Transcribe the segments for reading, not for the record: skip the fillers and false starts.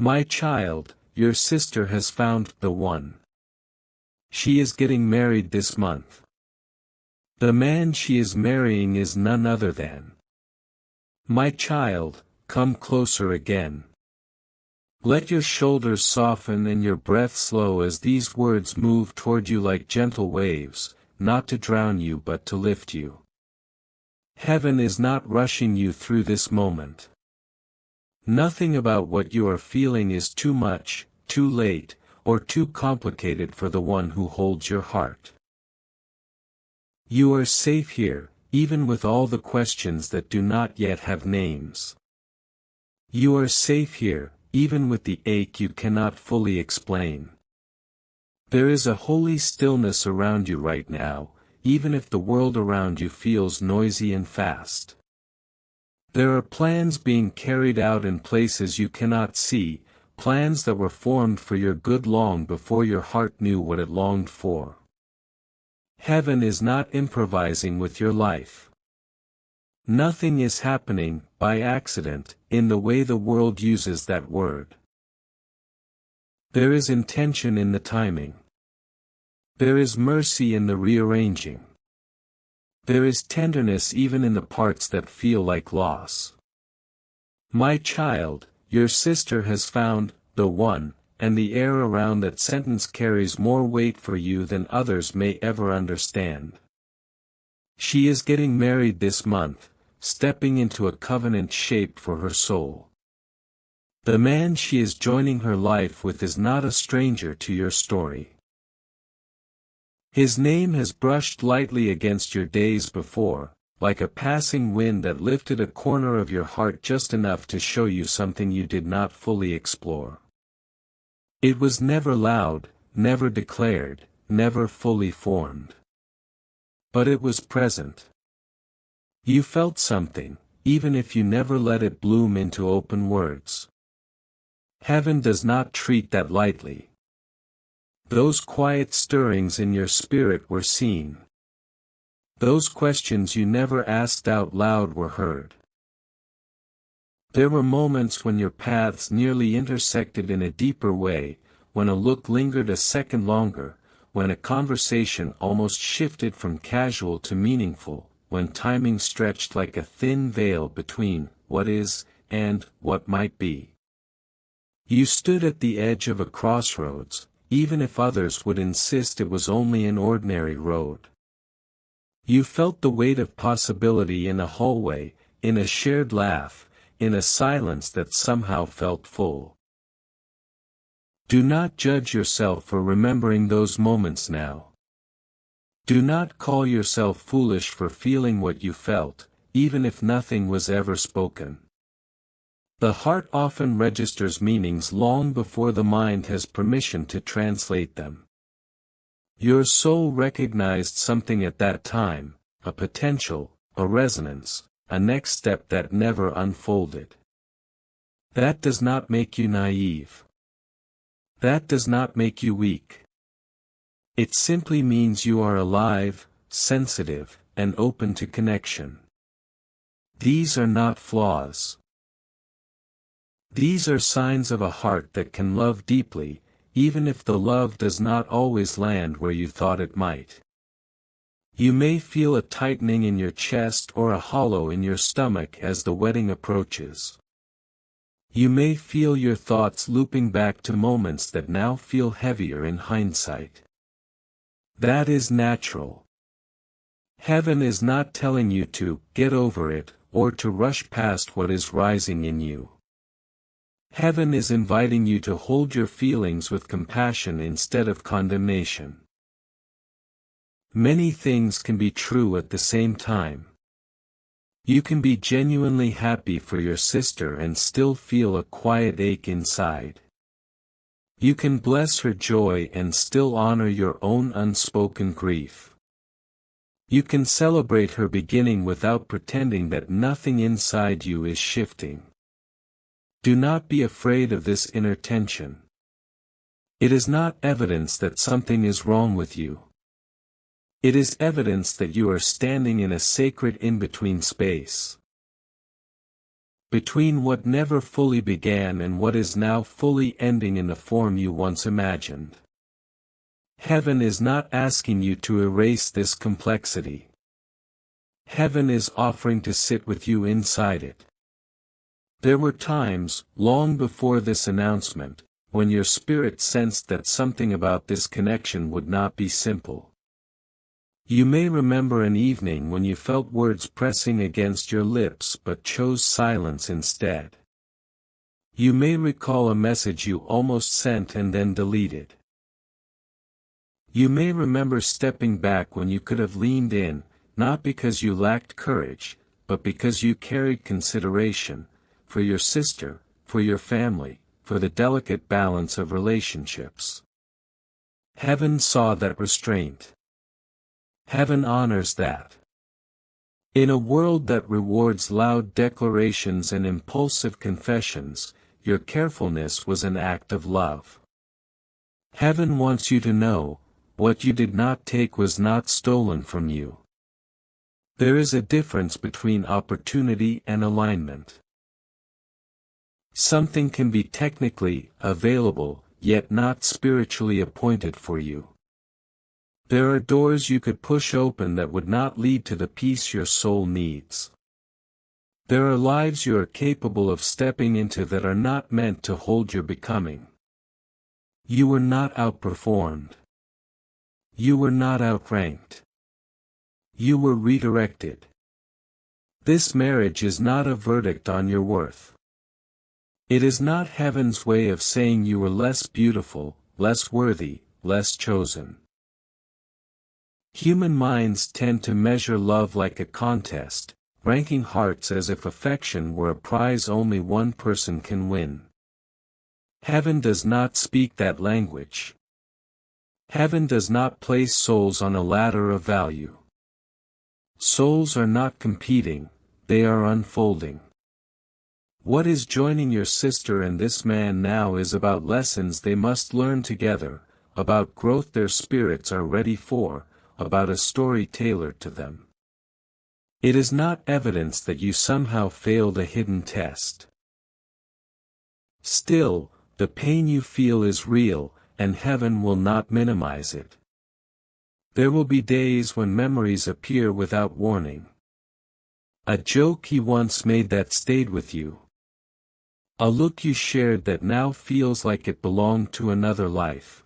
My child, your sister has found the one. She is getting married this month. The man she is marrying is none other than. My child, come closer again. Let your shoulders soften and your breath slow as these words move toward you like gentle waves, not to drown you but to lift you. Heaven is not rushing you through this moment. Nothing about what you are feeling is too much, too late, or too complicated for the one who holds your heart. You are safe here, even with all the questions that do not yet have names. You are safe here, even with the ache you cannot fully explain. There is a holy stillness around you right now, even if the world around you feels noisy and fast. There are plans being carried out in places you cannot see, plans that were formed for your good long before your heart knew what it longed for. Heaven is not improvising with your life. Nothing is happening, by accident, in the way the world uses that word. There is intention in the timing. There is mercy in the rearranging. There is tenderness even in the parts that feel like loss. My child, your sister has found the one, and the air around that sentence carries more weight for you than others may ever understand. She is getting married this month, stepping into a covenant shaped for her soul. The man she is joining her life with is not a stranger to your story. His name has brushed lightly against your days before, like a passing wind that lifted a corner of your heart just enough to show you something you did not fully explore. It was never loud, never declared, never fully formed. But it was present. You felt something, even if you never let it bloom into open words. Heaven does not treat that lightly. Those quiet stirrings in your spirit were seen. Those questions you never asked out loud were heard. There were moments when your paths nearly intersected in a deeper way, when a look lingered a second longer, when a conversation almost shifted from casual to meaningful, when timing stretched like a thin veil between what is and what might be. You stood at the edge of a crossroads, even if others would insist it was only an ordinary road. You felt the weight of possibility in a hallway, in a shared laugh, in a silence that somehow felt full. Do not judge yourself for remembering those moments now. Do not call yourself foolish for feeling what you felt, even if nothing was ever spoken. The heart often registers meanings long before the mind has permission to translate them. Your soul recognized something at that time, a potential, a resonance, a next step that never unfolded. That does not make you naive. That does not make you weak. It simply means you are alive, sensitive, and open to connection. These are not flaws. These are signs of a heart that can love deeply, even if the love does not always land where you thought it might. You may feel a tightening in your chest or a hollow in your stomach as the wedding approaches. You may feel your thoughts looping back to moments that now feel heavier in hindsight. That is natural. Heaven is not telling you to get over it, or to rush past what is rising in you. Heaven is inviting you to hold your feelings with compassion instead of condemnation. Many things can be true at the same time. You can be genuinely happy for your sister and still feel a quiet ache inside. You can bless her joy and still honor your own unspoken grief. You can celebrate her beginning without pretending that nothing inside you is shifting. Do not be afraid of this inner tension. It is not evidence that something is wrong with you. It is evidence that you are standing in a sacred in-between space. Between what never fully began and what is now fully ending in the form you once imagined. Heaven is not asking you to erase this complexity. Heaven is offering to sit with you inside it. There were times, long before this announcement, when your spirit sensed that something about this connection would not be simple. You may remember an evening when you felt words pressing against your lips but chose silence instead. You may recall a message you almost sent and then deleted. You may remember stepping back when you could have leaned in, not because you lacked courage, but because you carried consideration, for your sister, for your family, for the delicate balance of relationships. Heaven saw that restraint. Heaven honors that. In a world that rewards loud declarations and impulsive confessions, your carefulness was an act of love. Heaven wants you to know, what you did not take was not stolen from you. There is a difference between opportunity and alignment. Something can be technically available, yet not spiritually appointed for you. There are doors you could push open that would not lead to the peace your soul needs. There are lives you are capable of stepping into that are not meant to hold your becoming. You were not outperformed. You were not outranked. You were redirected. This marriage is not a verdict on your worth. It is not heaven's way of saying you were less beautiful, less worthy, less chosen. Human minds tend to measure love like a contest, ranking hearts as if affection were a prize only one person can win. Heaven does not speak that language. Heaven does not place souls on a ladder of value. Souls are not competing, they are unfolding. What is joining your sister and this man now is about lessons they must learn together, about growth their spirits are ready for, about a story tailored to them. It is not evidence that you somehow failed a hidden test. Still, the pain you feel is real, and heaven will not minimize it. There will be days when memories appear without warning. A joke he once made that stayed with you. A look you shared that now feels like it belonged to another life.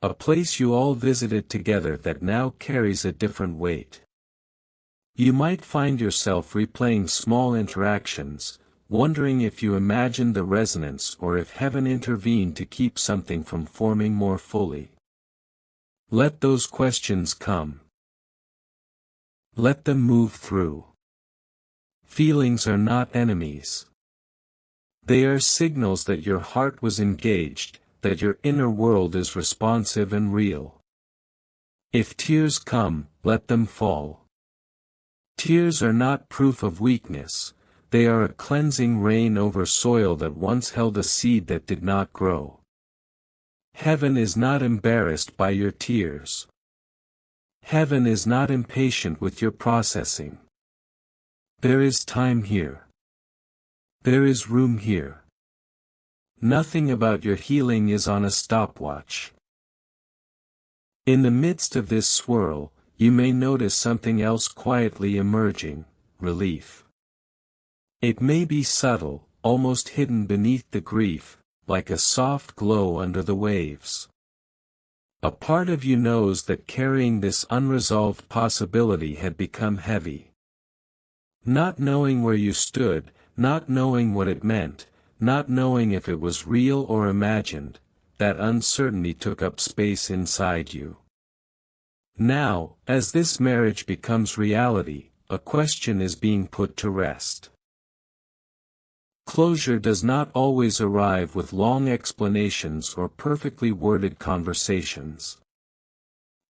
A place you all visited together that now carries a different weight. You might find yourself replaying small interactions, wondering if you imagined the resonance or if heaven intervened to keep something from forming more fully. Let those questions come. Let them move through. Feelings are not enemies. They are signals that your heart was engaged, that your inner world is responsive and real. If tears come, let them fall. Tears are not proof of weakness, they are a cleansing rain over soil that once held a seed that did not grow. Heaven is not embarrassed by your tears. Heaven is not impatient with your processing. There is time here. There is room here. Nothing about your healing is on a stopwatch. In the midst of this swirl, you may notice something else quietly emerging: relief. It may be subtle, almost hidden beneath the grief, like a soft glow under the waves. A part of you knows that carrying this unresolved possibility had become heavy. Not knowing where you stood, not knowing what it meant, not knowing if it was real or imagined, that uncertainty took up space inside you. Now, as this marriage becomes reality, a question is being put to rest. Closure does not always arrive with long explanations or perfectly worded conversations.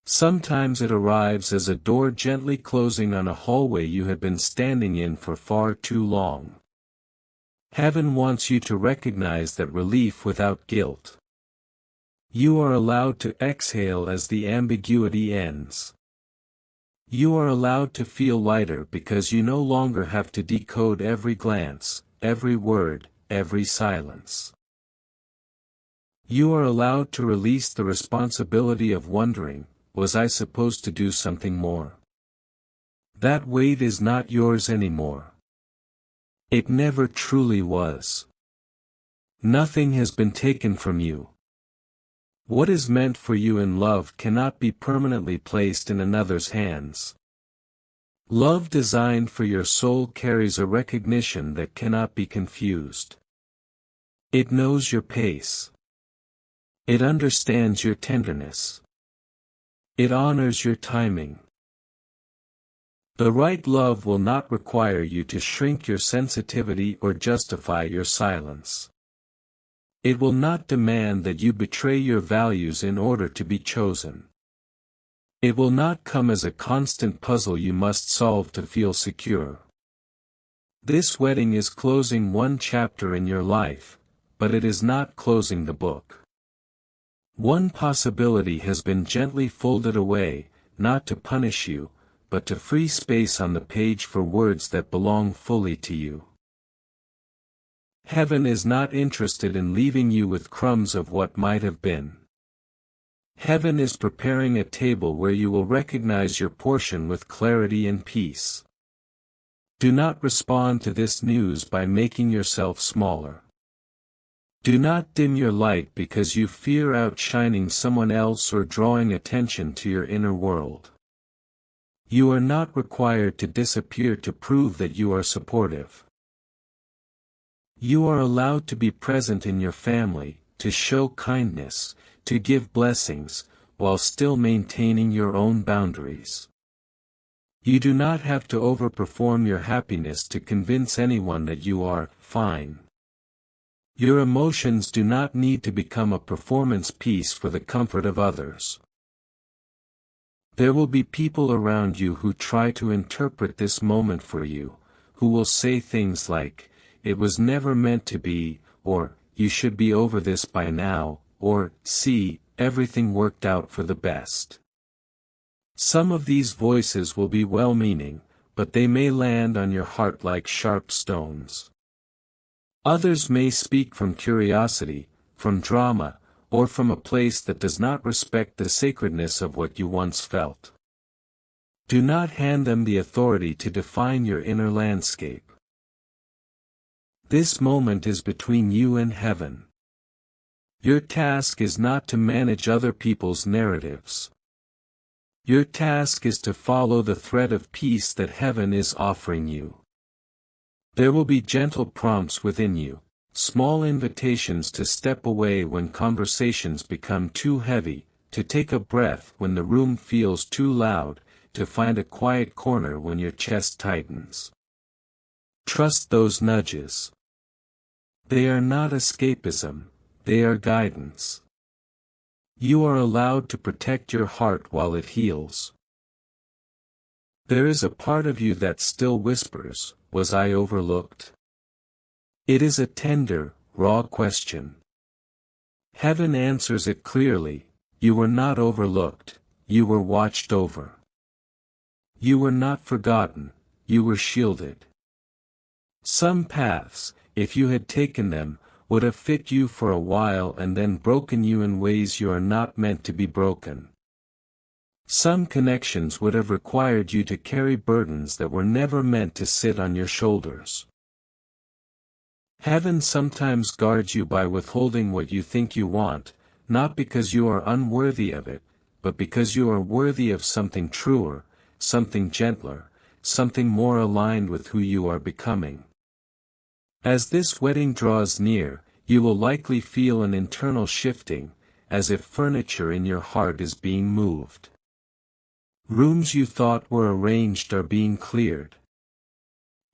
Sometimes it arrives as a door gently closing on a hallway you had been standing in for far too long. Heaven wants you to recognize that relief without guilt. You are allowed to exhale as the ambiguity ends. You are allowed to feel lighter because you no longer have to decode every glance, every word, every silence. You are allowed to release the responsibility of wondering, was I supposed to do something more? That weight is not yours anymore. It never truly was. Nothing has been taken from you. What is meant for you in love cannot be permanently placed in another's hands. Love designed for your soul carries a recognition that cannot be confused. It knows your pace. It understands your tenderness. It honors your timing. The right love will not require you to shrink your sensitivity or justify your silence. It will not demand that you betray your values in order to be chosen. It will not come as a constant puzzle you must solve to feel secure. This wedding is closing one chapter in your life, but it is not closing the book. One possibility has been gently folded away, not to punish you, but to free space on the page for words that belong fully to you. Heaven is not interested in leaving you with crumbs of what might have been. Heaven is preparing a table where you will recognize your portion with clarity and peace. Do not respond to this news by making yourself smaller. Do not dim your light because you fear outshining someone else or drawing attention to your inner world. You are not required to disappear to prove that you are supportive. You are allowed to be present in your family, to show kindness, to give blessings, while still maintaining your own boundaries. You do not have to overperform your happiness to convince anyone that you are fine. Your emotions do not need to become a performance piece for the comfort of others. There will be people around you who try to interpret this moment for you, who will say things like, "It was never meant to be," or, "You should be over this by now," or, "See, everything worked out for the best." Some of these voices will be well-meaning, but they may land on your heart like sharp stones. Others may speak from curiosity, from drama, or from a place that does not respect the sacredness of what you once felt. Do not hand them the authority to define your inner landscape. This moment is between you and heaven. Your task is not to manage other people's narratives. Your task is to follow the thread of peace that heaven is offering you. There will be gentle prompts within you, small invitations to step away when conversations become too heavy, to take a breath when the room feels too loud, to find a quiet corner when your chest tightens. Trust those nudges. They are not escapism, they are guidance. You are allowed to protect your heart while it heals. There is a part of you that still whispers, "Was I overlooked?" It is a tender, raw question. Heaven answers it clearly, you were not overlooked, you were watched over. You were not forgotten, you were shielded. Some paths, if you had taken them, would have fit you for a while and then broken you in ways you are not meant to be broken. Some connections would have required you to carry burdens that were never meant to sit on your shoulders. Heaven sometimes guards you by withholding what you think you want, not because you are unworthy of it, but because you are worthy of something truer, something gentler, something more aligned with who you are becoming. As this wedding draws near, you will likely feel an internal shifting, as if furniture in your heart is being moved. Rooms you thought were arranged are being cleared.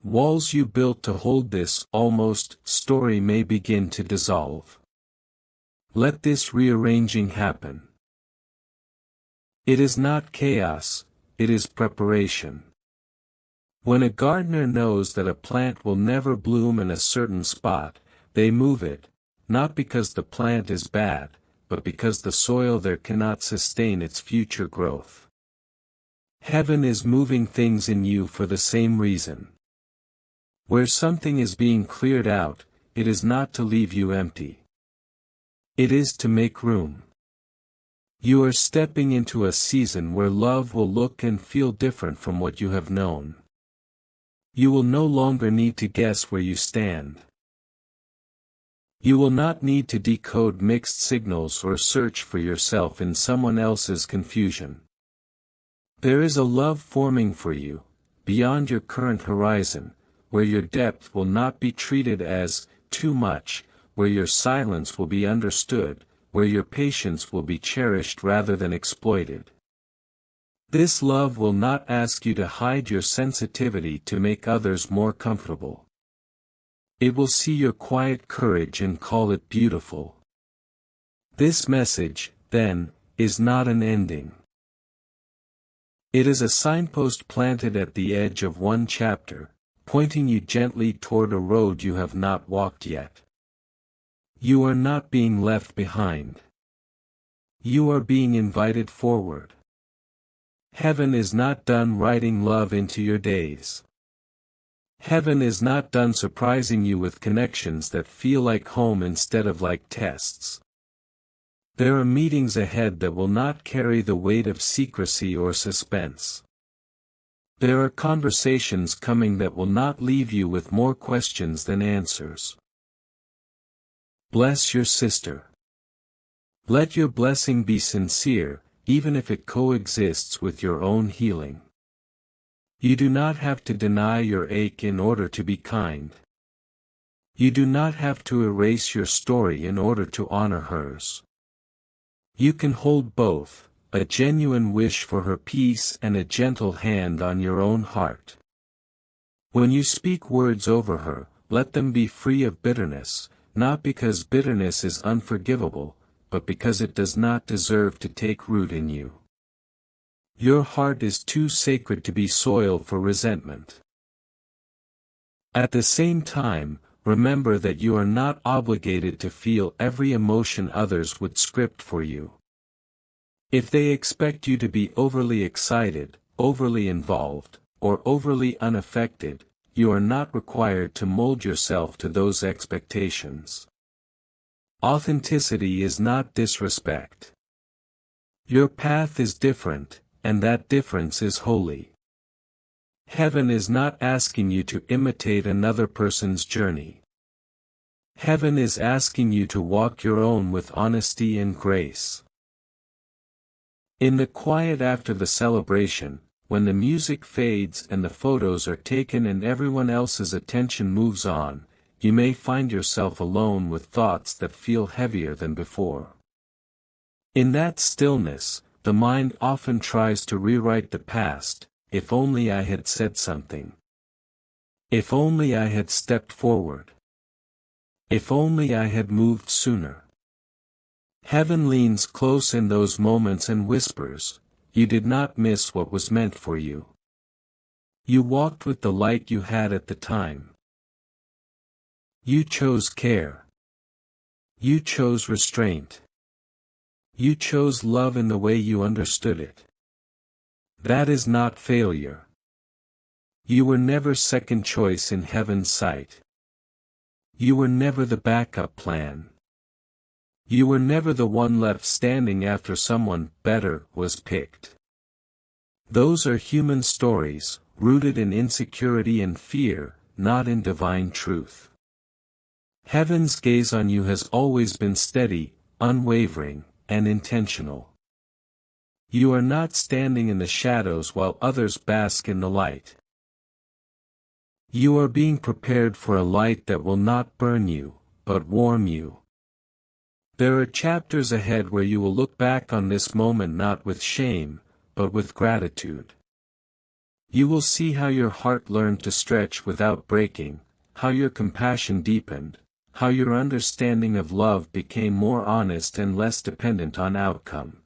Walls you built to hold this almost story may begin to dissolve. Let this rearranging happen. It is not chaos, it is preparation. When a gardener knows that a plant will never bloom in a certain spot, they move it, not because the plant is bad, but because the soil there cannot sustain its future growth. Heaven is moving things in you for the same reason. Where something is being cleared out, it is not to leave you empty. It is to make room. You are stepping into a season where love will look and feel different from what you have known. You will no longer need to guess where you stand. You will not need to decode mixed signals or search for yourself in someone else's confusion. There is a love forming for you, beyond your current horizon, where your depth will not be treated as too much, where your silence will be understood, where your patience will be cherished rather than exploited. This love will not ask you to hide your sensitivity to make others more comfortable. It will see your quiet courage and call it beautiful. This message, then, is not an ending. It is a signpost planted at the edge of one chapter, pointing you gently toward a road you have not walked yet. You are not being left behind. You are being invited forward. Heaven is not done writing love into your days. Heaven is not done surprising you with connections that feel like home instead of like tests. There are meetings ahead that will not carry the weight of secrecy or suspense. There are conversations coming that will not leave you with more questions than answers. Bless your sister. Let your blessing be sincere, even if it coexists with your own healing. You do not have to deny your ache in order to be kind. You do not have to erase your story in order to honor hers. You can hold both, a genuine wish for her peace and a gentle hand on your own heart. When you speak words over her, let them be free of bitterness, not because bitterness is unforgivable, but because it does not deserve to take root in you. Your heart is too sacred to be soil for resentment. At the same time, remember that you are not obligated to feel every emotion others would script for you. If they expect you to be overly excited, overly involved, or overly unaffected, you are not required to mold yourself to those expectations. Authenticity is not disrespect. Your path is different, and that difference is holy. Heaven is not asking you to imitate another person's journey. Heaven is asking you to walk your own with honesty and grace. In the quiet after the celebration, when the music fades and the photos are taken and everyone else's attention moves on, you may find yourself alone with thoughts that feel heavier than before. In that stillness, the mind often tries to rewrite the past. If only I had said something. If only I had stepped forward. If only I had moved sooner. Heaven leans close in those moments and whispers, you did not miss what was meant for you. You walked with the light you had at the time. You chose care. You chose restraint. You chose love in the way you understood it. That is not failure. You were never second choice in heaven's sight. You were never the backup plan. You were never the one left standing after someone better was picked. Those are human stories, rooted in insecurity and fear, not in divine truth. Heaven's gaze on you has always been steady, unwavering, and intentional. You are not standing in the shadows while others bask in the light. You are being prepared for a light that will not burn you, but warm you. There are chapters ahead where you will look back on this moment not with shame, but with gratitude. You will see how your heart learned to stretch without breaking, how your compassion deepened, how your understanding of love became more honest and less dependent on outcome.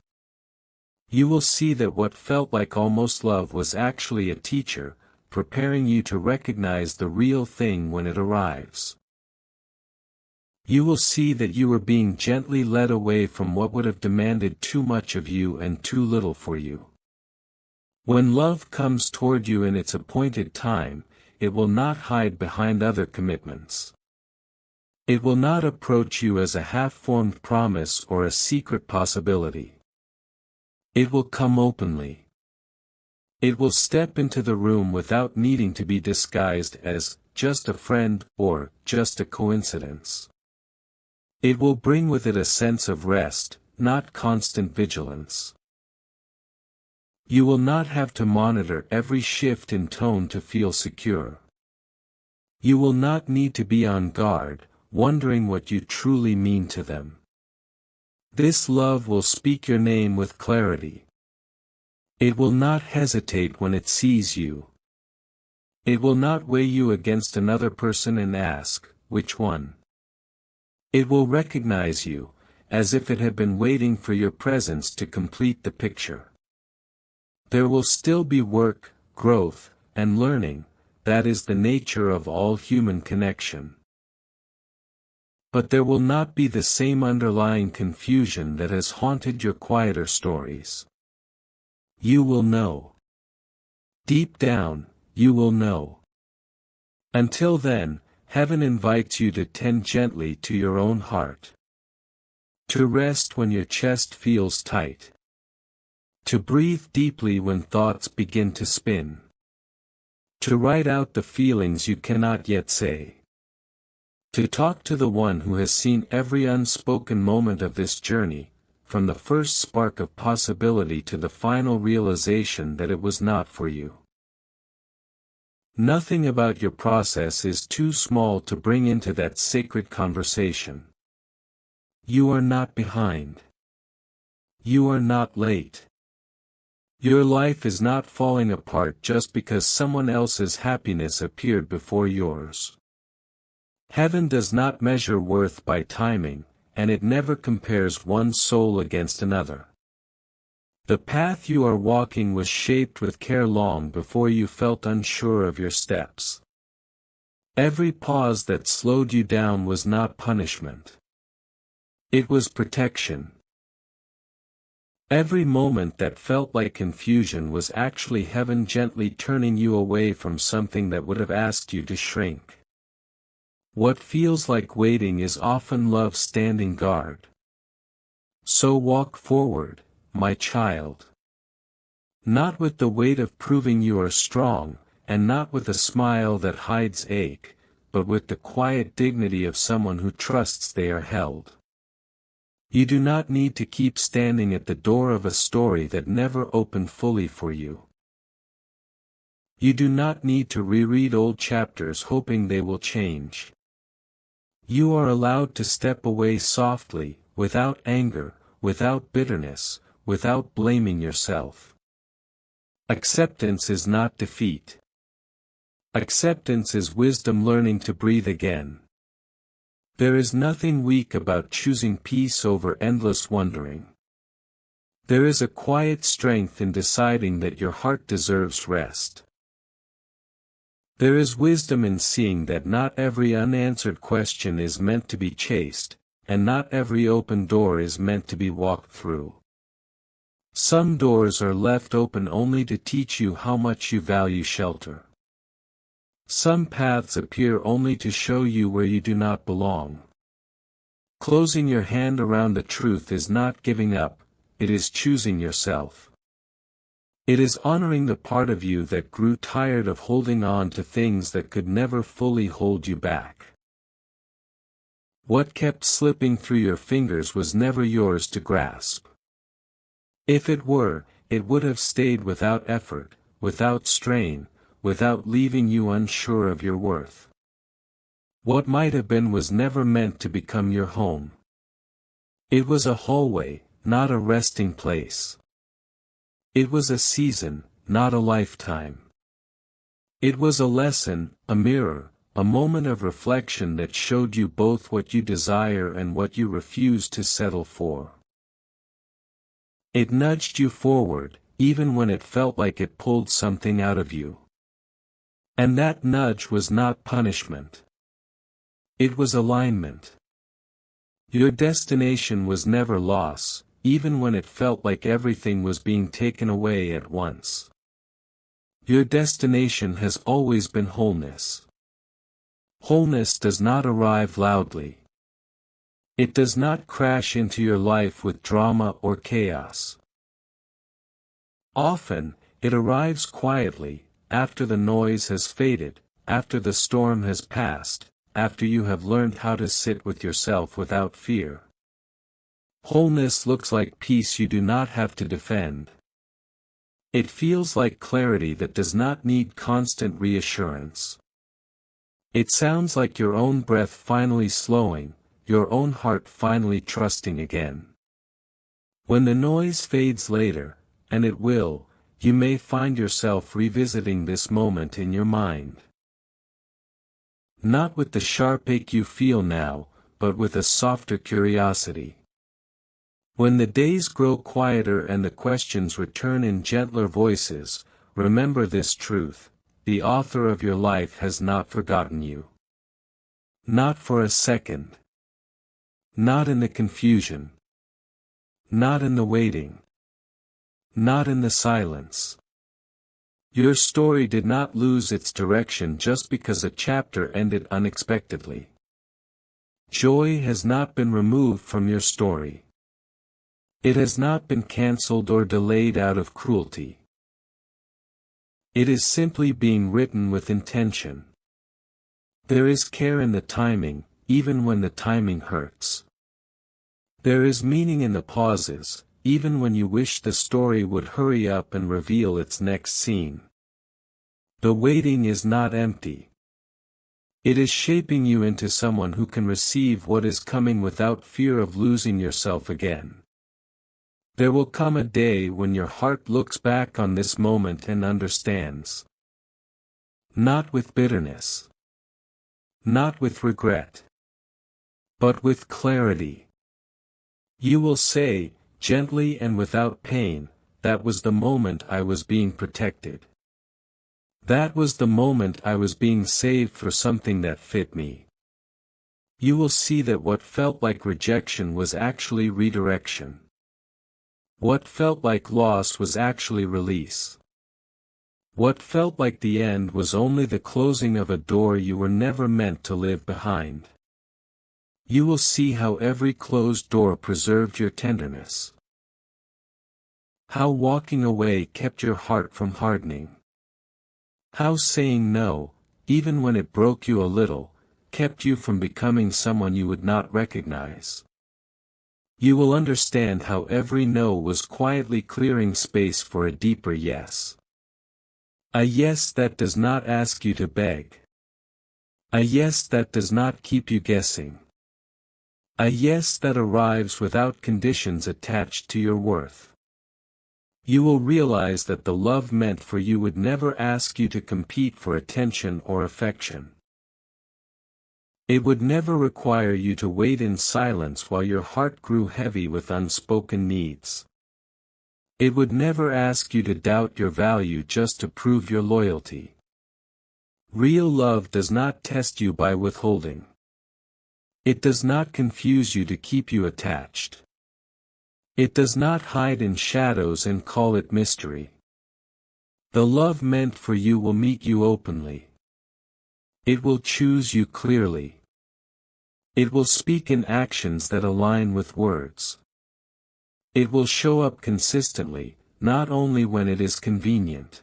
You will see that what felt like almost love was actually a teacher, preparing you to recognize the real thing when it arrives. You will see that you were being gently led away from what would have demanded too much of you and too little for you. When love comes toward you in its appointed time, it will not hide behind other commitments. It will not approach you as a half-formed promise or a secret possibility. It will come openly. It will step into the room without needing to be disguised as just a friend or just a coincidence. It will bring with it a sense of rest, not constant vigilance. You will not have to monitor every shift in tone to feel secure. You will not need to be on guard, wondering what you truly mean to them. This love will speak your name with clarity. It will not hesitate when it sees you. It will not weigh you against another person and ask, which one? It will recognize you, as if it had been waiting for your presence to complete the picture. There will still be work, growth, and learning. That is the nature of all human connection. But there will not be the same underlying confusion that has haunted your quieter stories. You will know. Deep down, you will know. Until then, heaven invites you to tend gently to your own heart. To rest when your chest feels tight. To breathe deeply when thoughts begin to spin. To write out the feelings you cannot yet say. To talk to the one who has seen every unspoken moment of this journey, from the first spark of possibility to the final realization that it was not for you. Nothing about your process is too small to bring into that sacred conversation. You are not behind. You are not late. Your life is not falling apart just because someone else's happiness appeared before yours. Heaven does not measure worth by timing, and it never compares one soul against another. The path you are walking was shaped with care long before you felt unsure of your steps. Every pause that slowed you down was not punishment. It was protection. Every moment that felt like confusion was actually heaven gently turning you away from something that would have asked you to shrink. What feels like waiting is often love standing guard. So walk forward, my child. Not with the weight of proving you are strong, and not with a smile that hides ache, but with the quiet dignity of someone who trusts they are held. You do not need to keep standing at the door of a story that never opened fully for you. You do not need to reread old chapters hoping they will change. You are allowed to step away softly, without anger, without bitterness, without blaming yourself. Acceptance is not defeat. Acceptance is wisdom learning to breathe again. There is nothing weak about choosing peace over endless wondering. There is a quiet strength in deciding that your heart deserves rest. There is wisdom in seeing that not every unanswered question is meant to be chased, and not every open door is meant to be walked through. Some doors are left open only to teach you how much you value shelter. Some paths appear only to show you where you do not belong. Closing your hand around the truth is not giving up, it is choosing yourself. It is honoring the part of you that grew tired of holding on to things that could never fully hold you back. What kept slipping through your fingers was never yours to grasp. If it were, it would have stayed without effort, without strain, without leaving you unsure of your worth. What might have been was never meant to become your home. It was a hallway, not a resting place. It was a season, not a lifetime. It was a lesson, a mirror, a moment of reflection that showed you both what you desire and what you refuse to settle for. It nudged you forward, even when it felt like it pulled something out of you. And that nudge was not punishment. It was alignment. Your destination was never loss, even when it felt like everything was being taken away at once. Your destination has always been wholeness. Wholeness does not arrive loudly. It does not crash into your life with drama or chaos. Often, it arrives quietly, after the noise has faded, after the storm has passed, after you have learned how to sit with yourself without fear. Wholeness looks like peace you do not have to defend. It feels like clarity that does not need constant reassurance. It sounds like your own breath finally slowing, your own heart finally trusting again. When the noise fades later, and it will, you may find yourself revisiting this moment in your mind. Not with the sharp ache you feel now, but with a softer curiosity. When the days grow quieter and the questions return in gentler voices, remember this truth: the author of your life has not forgotten you. Not for a second. Not in the confusion. Not in the waiting. Not in the silence. Your story did not lose its direction just because a chapter ended unexpectedly. Joy has not been removed from your story. It has not been cancelled or delayed out of cruelty. It is simply being written with intention. There is care in the timing, even when the timing hurts. There is meaning in the pauses, even when you wish the story would hurry up and reveal its next scene. The waiting is not empty. It is shaping you into someone who can receive what is coming without fear of losing yourself again. There will come a day when your heart looks back on this moment and understands. Not with bitterness. Not with regret. But with clarity. You will say, gently and without pain, that was the moment I was being protected. That was the moment I was being saved for something that fit me. You will see that what felt like rejection was actually redirection. What felt like loss was actually release. What felt like the end was only the closing of a door you were never meant to live behind. You will see how every closed door preserved your tenderness. How walking away kept your heart from hardening. How saying no, even when it broke you a little, kept you from becoming someone you would not recognize. You will understand how every no was quietly clearing space for a deeper yes. A yes that does not ask you to beg. A yes that does not keep you guessing. A yes that arrives without conditions attached to your worth. You will realize that the love meant for you would never ask you to compete for attention or affection. It would never require you to wait in silence while your heart grew heavy with unspoken needs. It would never ask you to doubt your value just to prove your loyalty. Real love does not test you by withholding. It does not confuse you to keep you attached. It does not hide in shadows and call it mystery. The love meant for you will meet you openly. It will choose you clearly. It will speak in actions that align with words. It will show up consistently, not only when it is convenient.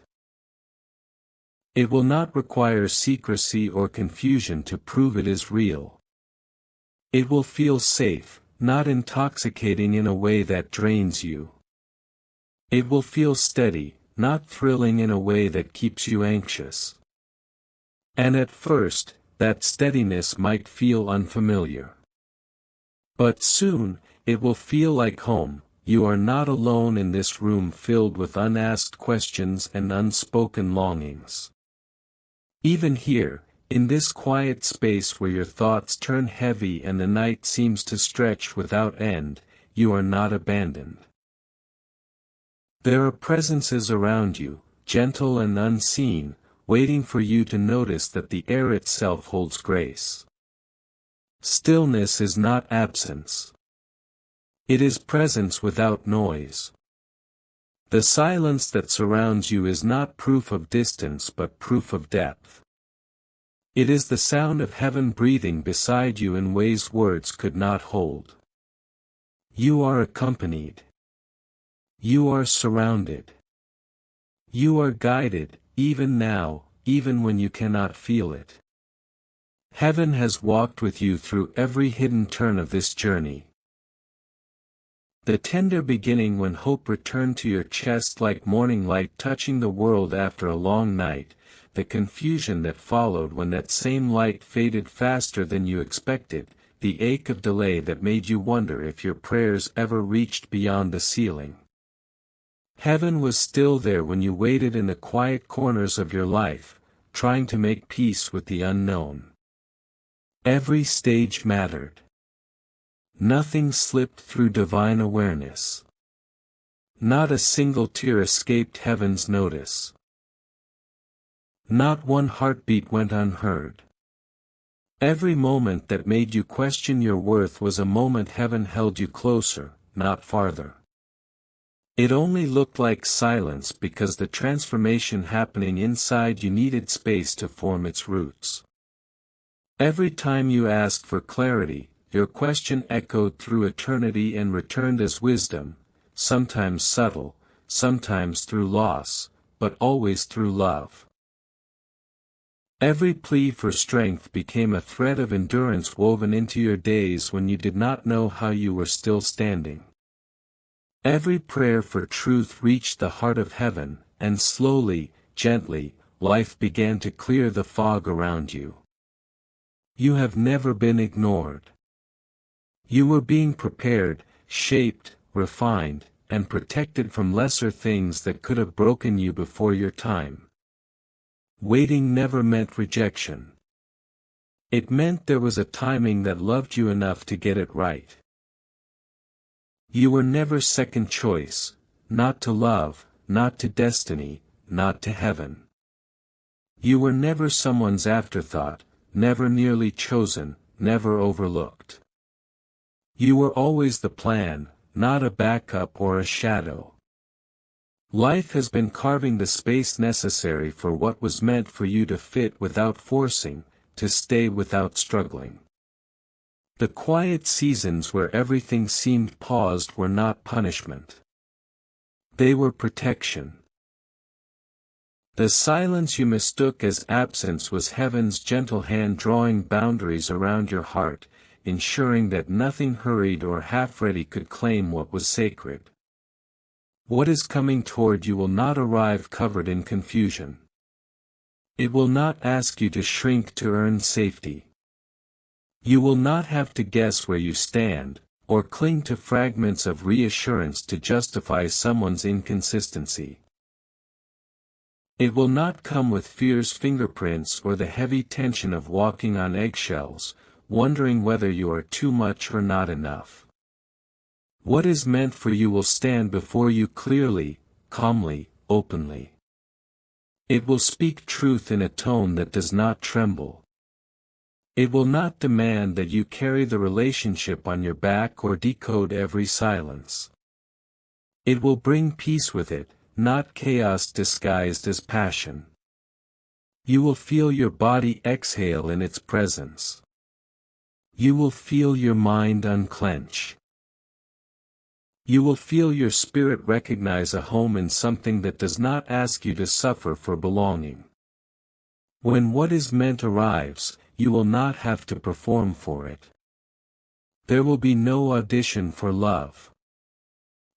It will not require secrecy or confusion to prove it is real. It will feel safe, not intoxicating in a way that drains you. It will feel steady, not thrilling in a way that keeps you anxious. And at first, that steadiness might feel unfamiliar. But soon, it will feel like home. You are not alone in this room filled with unasked questions and unspoken longings. Even here, in this quiet space where your thoughts turn heavy and the night seems to stretch without end, you are not abandoned. There are presences around you, gentle and unseen, waiting for you to notice that the air itself holds grace. Stillness is not absence. It is presence without noise. The silence that surrounds you is not proof of distance but proof of depth. It is the sound of heaven breathing beside you in ways words could not hold. You are accompanied. You are surrounded. You are guided, even now, even when you cannot feel it. Heaven has walked with you through every hidden turn of this journey. The tender beginning when hope returned to your chest like morning light touching the world after a long night, the confusion that followed when that same light faded faster than you expected, the ache of delay that made you wonder if your prayers ever reached beyond the ceiling. Heaven was still there when you waited in the quiet corners of your life, trying to make peace with the unknown. Every stage mattered. Nothing slipped through divine awareness. Not a single tear escaped heaven's notice. Not one heartbeat went unheard. Every moment that made you question your worth was a moment heaven held you closer, not farther. It only looked like silence because the transformation happening inside you needed space to form its roots. Every time you asked for clarity, your question echoed through eternity and returned as wisdom, sometimes subtle, sometimes through loss, but always through love. Every plea for strength became a thread of endurance woven into your days when you did not know how you were still standing. Every prayer for truth reached the heart of heaven, and slowly, gently, life began to clear the fog around you. You have never been ignored. You were being prepared, shaped, refined, and protected from lesser things that could have broken you before your time. Waiting never meant rejection. It meant there was a timing that loved you enough to get it right. You were never second choice, not to love, not to destiny, not to heaven. You were never someone's afterthought, never nearly chosen, never overlooked. You were always the plan, not a backup or a shadow. Life has been carving the space necessary for what was meant for you to fit without forcing, to stay without struggling. The quiet seasons where everything seemed paused were not punishment. They were protection. The silence you mistook as absence was heaven's gentle hand drawing boundaries around your heart, ensuring that nothing hurried or half-ready could claim what was sacred. What is coming toward you will not arrive covered in confusion. It will not ask you to shrink to earn safety. You will not have to guess where you stand, or cling to fragments of reassurance to justify someone's inconsistency. It will not come with fear's fingerprints or the heavy tension of walking on eggshells, wondering whether you are too much or not enough. What is meant for you will stand before you clearly, calmly, openly. It will speak truth in a tone that does not tremble. It will not demand that you carry the relationship on your back or decode every silence. It will bring peace with it, not chaos disguised as passion. You will feel your body exhale in its presence. You will feel your mind unclench. You will feel your spirit recognize a home in something that does not ask you to suffer for belonging. When what is meant arrives, you will not have to perform for it. There will be no audition for love.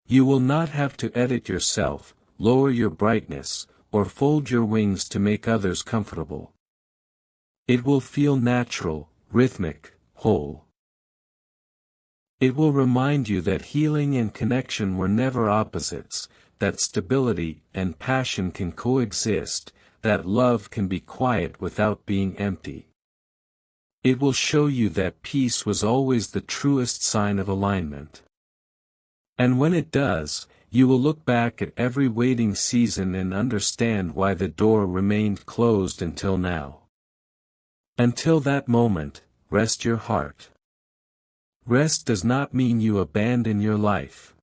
You will not have to edit yourself, lower your brightness, or fold your wings to make others comfortable. It will feel natural, rhythmic, whole. It will remind you that healing and connection were never opposites, that stability and passion can coexist, that love can be quiet without being empty. It will show you that peace was always the truest sign of alignment. And when it does, you will look back at every waiting season and understand why the door remained closed until now. Until that moment, rest your heart. Rest does not mean you abandon your life.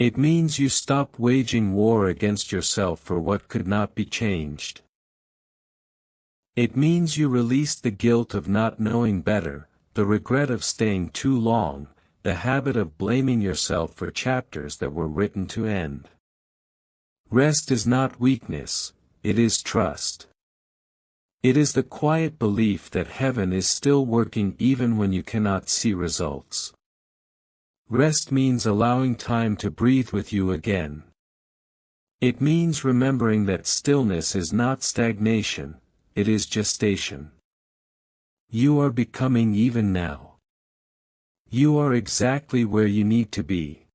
It means you stop waging war against yourself for what could not be changed. It means you release the guilt of not knowing better, the regret of staying too long, the habit of blaming yourself for chapters that were written to end. Rest is not weakness, it is trust. It is the quiet belief that heaven is still working even when you cannot see results. Rest means allowing time to breathe with you again. It means remembering that stillness is not stagnation, it is gestation. You are becoming even now. You are exactly where you need to be.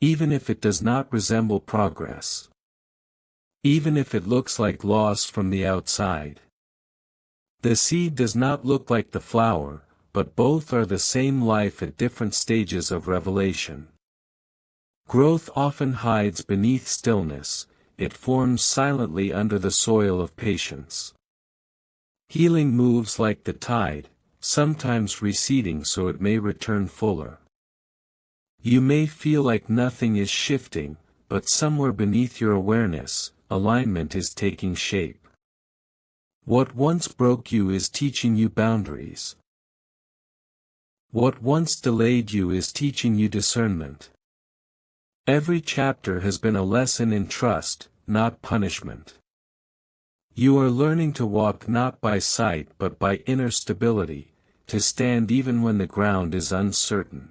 Even if it does not resemble progress. Even if it looks like loss from the outside. The seed does not look like the flower, but both are the same life at different stages of revelation. Growth often hides beneath stillness, it forms silently under the soil of patience. Healing moves like the tide, sometimes receding so it may return fuller. You may feel like nothing is shifting, but somewhere beneath your awareness, alignment is taking shape. What once broke you is teaching you boundaries. What once delayed you is teaching you discernment. Every chapter has been a lesson in trust, not punishment. You are learning to walk not by sight but by inner stability, to stand even when the ground is uncertain.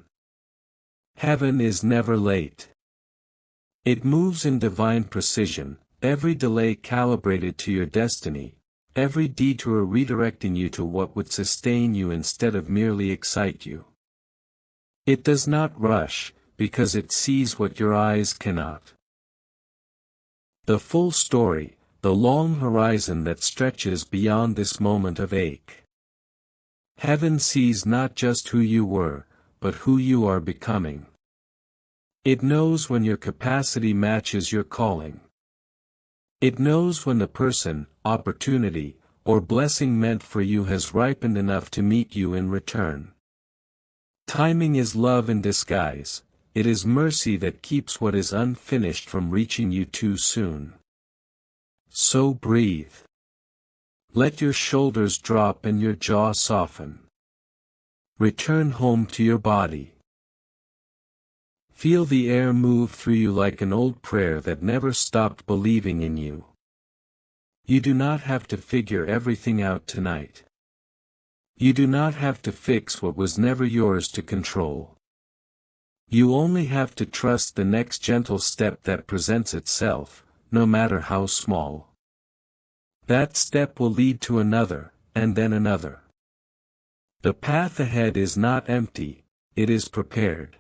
Heaven is never late. It moves in divine precision, every delay calibrated to your destiny, every detour redirecting you to what would sustain you instead of merely excite you. It does not rush, because it sees what your eyes cannot. The full story, the long horizon that stretches beyond this moment of ache. Heaven sees not just who you were, but who you are becoming. It knows when your capacity matches your calling. It knows when the person, opportunity, or blessing meant for you has ripened enough to meet you in return. Timing is love in disguise, it is mercy that keeps what is unfinished from reaching you too soon. So breathe. Let your shoulders drop and your jaw soften. Return home to your body. Feel the air move through you like an old prayer that never stopped believing in you. You do not have to figure everything out tonight. You do not have to fix what was never yours to control. You only have to trust the next gentle step that presents itself, no matter how small. That step will lead to another, and then another. The path ahead is not empty, it is prepared.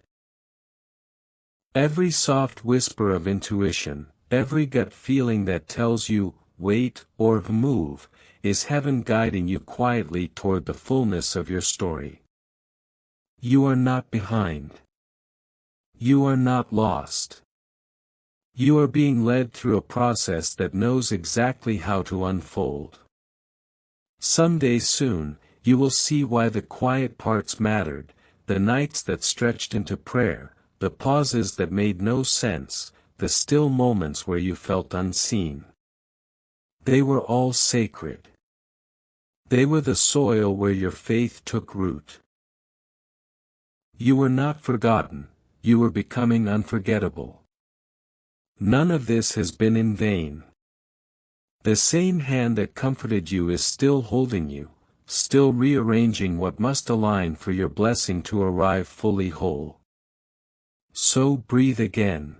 Every soft whisper of intuition, every gut feeling that tells you, wait, or move, is heaven guiding you quietly toward the fullness of your story. You are not behind. You are not lost. You are being led through a process that knows exactly how to unfold. Someday soon, you will see why the quiet parts mattered, the nights that stretched into prayer, the pauses that made no sense, the still moments where you felt unseen. They were all sacred. They were the soil where your faith took root. You were not forgotten, you were becoming unforgettable. None of this has been in vain. The same hand that comforted you is still holding you, still rearranging what must align for your blessing to arrive fully whole. So breathe again.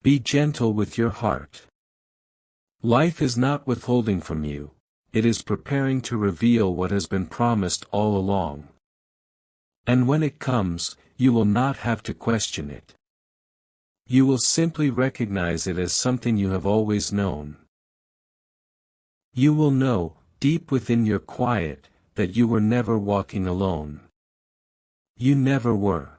Be gentle with your heart. Life is not withholding from you, it is preparing to reveal what has been promised all along. And when it comes, you will not have to question it. You will simply recognize it as something you have always known. You will know, deep within your quiet, that you were never walking alone. You never were.